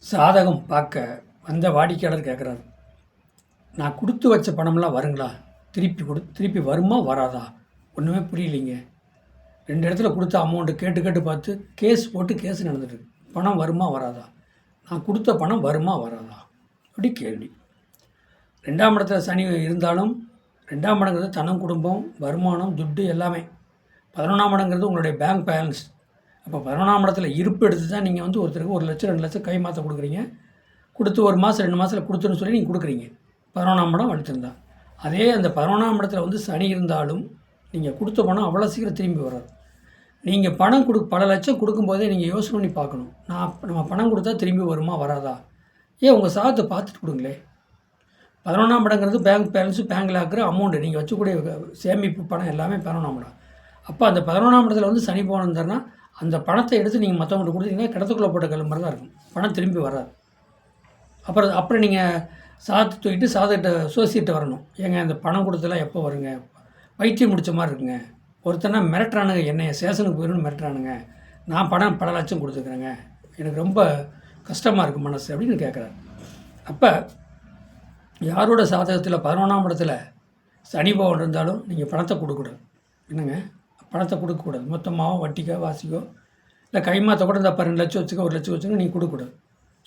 சாதகம் பார்க்க வந்த வாடிக்கையாளர் கேட்குறாரு, நான் கொடுத்து வச்ச பணம்லாம் வருங்களா? திருப்பி வருமா வராதா? ஒன்றுமே புரியலைங்க. 2 இடத்துல கொடுத்த அமௌண்ட்டு கேட்டு கேட்டு பார்த்து கேஸ் போட்டு கேஸ் நடந்துட்டுருக்கு. பணம் வருமா வராதா? நான் கொடுத்த பணம் வருமா வராதா? அப்படி கேள்வி. 2ஆம் இடத்துல சனி இருந்தாலும் 2ஆம் இடங்கிறது தனம், குடும்பம், வருமானம், துட்டு எல்லாமே. 11ஆம் இடங்கிறது உங்களுடைய பேங்க் பேலன்ஸ். அப்போ 11ஆம் இடத்துல இருப்பு எடுத்து தான் நீங்கள் வந்து ஒருத்தருக்கு 1 லட்சம் 2 லட்சம் கை மாற்ற கொடுக்குறீங்க. கொடுத்து 1 மாதம் 2 மாதத்தில் கொடுத்துன்னு சொல்லி நீங்கள் கொடுக்குறீங்க. 11ஆம் இடம் வலுத்திருந்தா. அதே அந்த 11ஆம் இடத்துல வந்து சனி இருந்தாலும் நீங்கள் கொடுத்த பணம் அவ்வளோ சீக்கிரம் திரும்பி வராது. நீங்கள் பணம் பல லட்சம் கொடுக்கும்போதே நீங்கள் யோசனை பண்ணி பார்க்கணும், நம்ம பணம் கொடுத்தா திரும்பி வருமா வராதா? ஏன் உங்கள் சாதத்தை பார்த்துட்டு கொடுங்களே. 11ஆம் இடங்கிறது பேங்க் பேலன்ஸு, பேங்கில் ஆக்கிற அமௌண்ட்டு, நீங்கள் வச்சக்கூடிய சேமிப்பு பணம் எல்லாமே 11ஆம் இடம். அப்போ அந்த 11ஆம் இடத்துல வந்து சனி போனதுன்னா அந்த பணத்தை எடுத்து நீங்கள் மற்றவங்கள்ட்ட கொடுத்தீங்கன்னா கிடத்துக்குள்ளே போட்ட கல் மாதிரி தான் இருக்கும். பணம் திரும்பி வராது. அப்புறம் நீங்கள் சாதத்தை தூக்கிட்டு சாதத்தை சோசியத்தை வரணும். ஏங்க இந்த பணம் கொடுத்தலாம் எப்போ வருங்க? வைத்தியம் முடித்த மாதிரி இருக்குங்க. ஒருத்தனா மிரட்டுறானுங்க, என்னைய சேஷனுக்கு போயிடணும்னு மிரட்டுறானுங்க. நான் பணம் பல லட்சம் கொடுத்துக்கிறேங்க, எனக்கு ரொம்ப கஷ்டமாக இருக்குது மனசு அப்படின்னு கேட்குறாரு. அப்போ யாரோட சாதகத்தில் 11ஆம் இடத்துல சனி பவன் இருந்தாலும் நீங்கள் பணத்தை கொடுக்கக்கூடாது. என்னங்க, பணத்தை கொடுக்கக்கூடாது. மொத்தமாகவும் வட்டிக்கோ வாசிக்கோ இல்லை கைமாற்ற கூட இந்த 2 லட்சம் வச்சுக்க 1 லட்சம் வச்சுக்க நீங்கள் கொடுக்கக்கூடாது.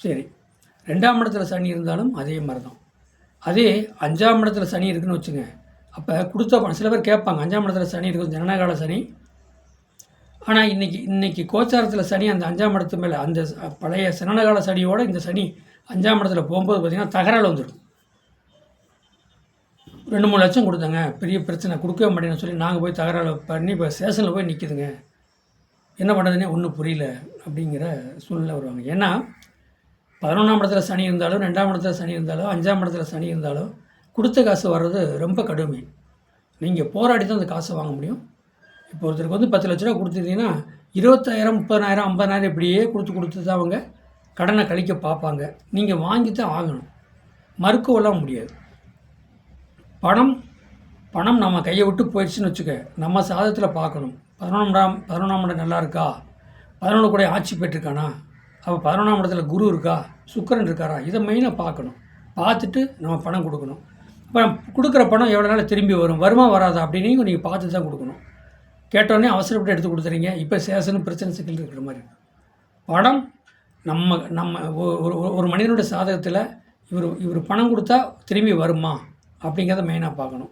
சரி, 2ஆம் இடத்துல சனி இருந்தாலும் அதே மாதிரி தான். அதே 5ஆம் இடத்துல சனி இருக்குதுன்னு வச்சுங்க. அப்போ கொடுத்த பணம் சில பேர் கேட்பாங்க, 5ஆம் இடத்துல சனி இருக்கும், ஜனனகால சனி. ஆனால் இன்றைக்கி கோச்சாரத்தில் சனி அந்த 5ஆம் இடத்து மேலே அந்த பழைய சனனகால சனியோடு இந்த சனி 5ஆம் இடத்துல போகும்போது பார்த்திங்கன்னா தகராறு வந்துடும். 2-3 லட்சம் கொடுத்தாங்க, பெரிய பிரச்சனை, கொடுக்கவே மாட்டேன்னு சொல்லி நாங்கள் போய் தகராறு பண்ணி இப்போ ஸ்டேஷனில் போய் நிற்கிதுங்க. என்ன பண்ணுறதுனே ஒன்றும் புரியல அப்படிங்கிற சூழ்நிலை வருவாங்க. ஏன்னா 11ஆம் இடத்துல சனி இருந்தாலும் 2ஆம் இடத்துல சனி இருந்தாலும் 5ஆம் இடத்துல சனி இருந்தாலும் கொடுத்த காசு வர்றது ரொம்ப கடுமை. நீங்கள் போராடி தான் அந்த காசை வாங்க முடியும். இப்போ ஒருத்தருக்கு வந்து 10 லட்ச ரூபா கொடுத்துருந்தீங்கன்னா 20,000 30,000 50,000 இப்படியே கொடுத்து தான் அவங்க கடனை கழிக்க பார்ப்பாங்க. நீங்கள் வாங்கி தான் ஆகணும், மறுக்கவெல்லாம் முடியாது. பணம் நம்ம கையை விட்டு போயிடுச்சுன்னு வச்சுக்க, நம்ம சாதத்தில் பார்க்கணும். 11ஆம் இடம் நல்லா இருக்கா? 11 கூட ஆட்சி பெற்றிருக்கானா? அப்போ 11ஆம் இடத்துல குரு இருக்கா, சுக்கிரன் இருக்காரா? இதை மெயினாக பார்க்கணும். பார்த்துட்டு நம்ம பணம் கொடுக்கணும். இப்போ கொடுக்குற பணம் எவ்வளோ நாள் திரும்பி வருமா வராதா அப்படின்னு நீங்கள் பார்த்து தான் கொடுக்கணும். கேட்டோடனே அவசரப்பட்டு எடுத்து கொடுத்துறீங்க. இப்போ சேஷனும் பிரச்சனை சிக்கல் இருக்கிற மாதிரி. பணம் நம்ம ஒரு மனிதனுடைய சாதகத்தில் இவர் பணம் கொடுத்தா திரும்பி வருமா அப்படிங்கிறத மெயினாக பார்க்கணும்.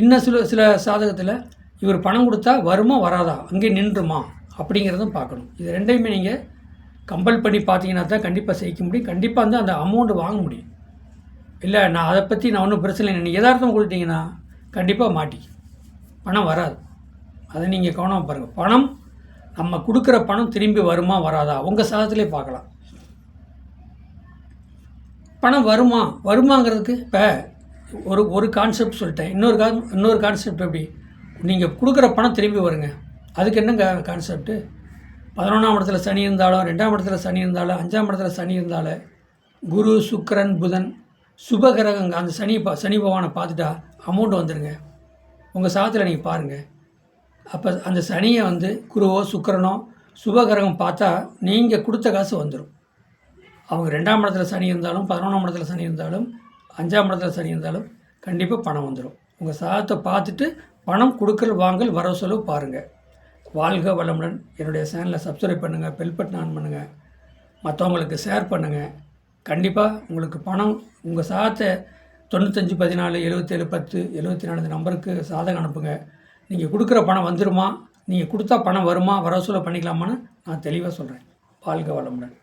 இன்னும் சில சாதகத்தில் இவர் பணம் கொடுத்தா வருமா வராதா, அங்கே நின்றுமா அப்படிங்கிறதும் பார்க்கணும். இது ரெண்டையுமே நீங்கள் கம்பல் பண்ணி பார்த்தீங்கன்னா தான் கண்டிப்பாக செய்ய முடியும். கண்டிப்பாக வந்து அந்த அமௌண்ட்டு வாங்க முடியும். இல்லை நான் அதை பற்றி நான் ஒன்றும் பிரச்சனை இல்லை, நீங்கள் எதார்த்தம் கொடுத்தீங்கன்னா கண்டிப்பாக பணம் வராது. அதை நீங்கள் கவனமாக பாருங்கள். பணம் நம்ம கொடுக்குற பணம் திரும்பி வருமா வராதா உங்கள் சாதத்திலே பார்க்கலாம். பணம் வருமாங்கிறதுக்கு இப்போ ஒரு கான்செப்ட் சொல்லிட்டேன். இன்னொரு கான்செப்ட் எப்படி, நீங்கள் கொடுக்குற பணம் திரும்பி வருங்க. அதுக்கு என்னங்க கான்செப்ட்டு? 11ஆம் இடத்துல சனி இருந்தாலும் 2ஆம் இடத்துல சனி இருந்தாலும் 5ஆம் இடத்துல சனி இருந்தாலும் குரு சுக்கிரன் புதன் சுபகிரகங்க அந்த சனி பகவானை பார்த்துட்டா அமௌண்ட் வந்துடுங்க. உங்கள் சாதத்தில் நீங்கள் பாருங்கள். அப்போ அந்த சனியை வந்து குருவோ சுக்கிரனோ சுபகிரகம் பார்த்தா நீங்கள் கொடுத்த காசு வந்துடும். அவங்க 2ஆம் இடத்துல சனி இருந்தாலும் 11ஆம் இடத்துல சனி இருந்தாலும் 5ஆம் இடத்துல சனி இருந்தாலும் கண்டிப்பாக பணம் வந்துடும். உங்கள் சாதத்தை பார்த்துட்டு பணம் கொடுக்கல் வாங்கல் வரவு செலவு பாருங்கள். வாழ்க வளமுடன். என்னுடைய சேனலை சப்ஸ்கிரைப் பண்ணுங்கள், பெல் பட்டன் ஆன் பண்ணுங்கள், மற்றவங்களுக்கு ஷேர் பண்ணுங்கள். கண்டிப்பாக உங்களுக்கு பணம் உங்கள் சாதத்தை 95 14 77 10 74 நம்பருக்கு சாதகம் அனுப்புங்க. நீங்கள் கொடுக்குற பணம் வந்துடுமா, நீங்கள் கொடுத்தா பணம் வருமா, வரவு செலவு பண்ணிக்கலாமான்னு நான் தெளிவாக சொல்கிறேன். வாழ்க வளமுடன்.